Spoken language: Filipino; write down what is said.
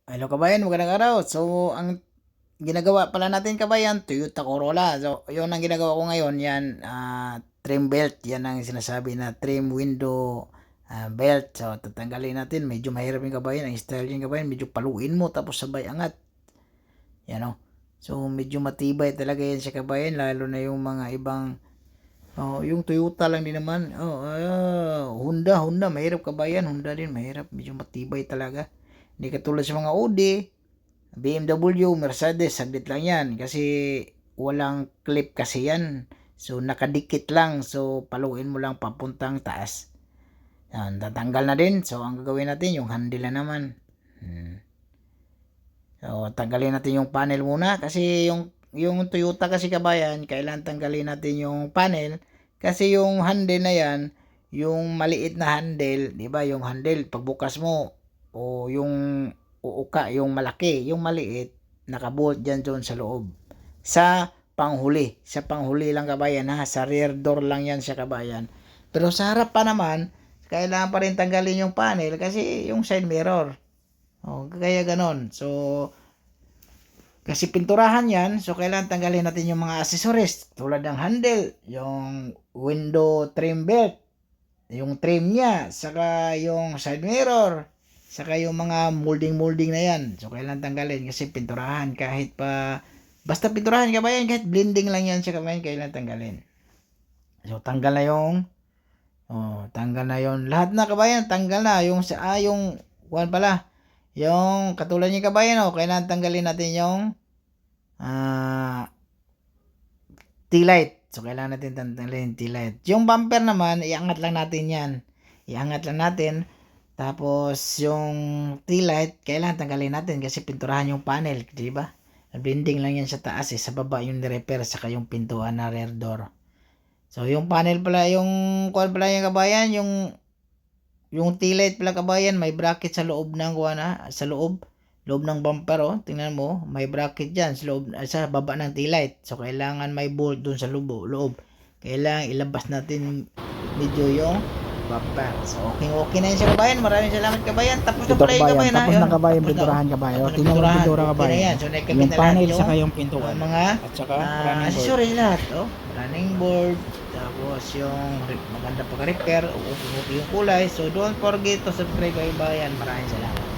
Hello kabayan, magandang araw. So, ang ginagawa pala natin kabayan, Toyota Corolla. So, yun ang ginagawa ko ngayon, yan, trim belt. Yan ang sinasabi na trim window belt. So, tatanggalin natin. Medyo mahirap yung kabayan. Ang style yung kabayan, medyo paluin mo tapos sabay angat. Yan o. So, medyo matibay talaga yan siya kabayan, lalo na yung mga ibang yung Toyota lang din naman. Honda, mahirap kabayan. Honda din, mahirap. Medyo matibay talaga. Hindi katulad sa mga Audi, BMW, Mercedes, saglit lang yan. Kasi walang clip kasi yan. So, nakadikit lang. So, paluin mo lang papuntang taas. Yan, tatanggal na din. So, ang gagawin natin, yung handle na naman. So, tanggalin natin yung panel muna. Kasi yung Toyota kasi kabayan, kailangan tanggalin natin yung panel. Kasi yung handle na yan, yung maliit na handle, di ba? Yung handle, pagbukas mo, o yung uuka, yung malaki, yung maliit, nakabolt dyan sa loob. Sa panghuli lang kabayan ha, sa rear door lang yan siya kabayan. Pero sa harap pa naman, kailangan pa rin tanggalin yung panel kasi yung side mirror. Kaya ganon. So, kasi pinturahan yan, so kailangan tanggalin natin yung mga accessories tulad ng handle, yung window trim belt, yung trim niya, saka yung side mirror, saka yung mga molding na yan. So, kailangan tanggalin kasi pinturahan kahit pa, basta pinturahan kabayan, kahit blending lang yan siya kabayan, kailangan tanggalin. So, tanggal na yung, tanggal na yung, lahat na kabayan, tanggal na. Yung, kuwan pala, yung katulad niya kabayan, kailangan tanggalin natin yung, T-light. So, kailangan natin tanggalin yung T-light. Yung bumper naman, iangat lang natin yan. Iangat lang natin. Tapos, yung T-light, kailangan tanggalin natin kasi pinturahan yung panel, di ba? Blending lang yan sa taas, sa baba yung repair, saka yung pintuan na rear door. So, yung panel pala, yung kuwan pala yung kabayan, yung T-light pala kabayan, may bracket sa loob ng sa loob ng bumper, tingnan mo, may bracket dyan sa loob, sa baba ng T-light. So, kailangan may bolt dun sa loob. Kailangan ilabas natin medyo yung bumper. So, okay na yun siya kabayan. Maraming salamat kabayan. Tapos na pala yung kabayan. Tapos na kabayan, pinturahan kabayan. Tingnan mo yung pintura kabayan. So, yung panel saka yung pintuan. Mga at saka running board. accessories lahat. Running board. Tapos yung maganda pag-repair. Okay yung kulay. So, don't forget to subscribe kabayan. Maraming salamat.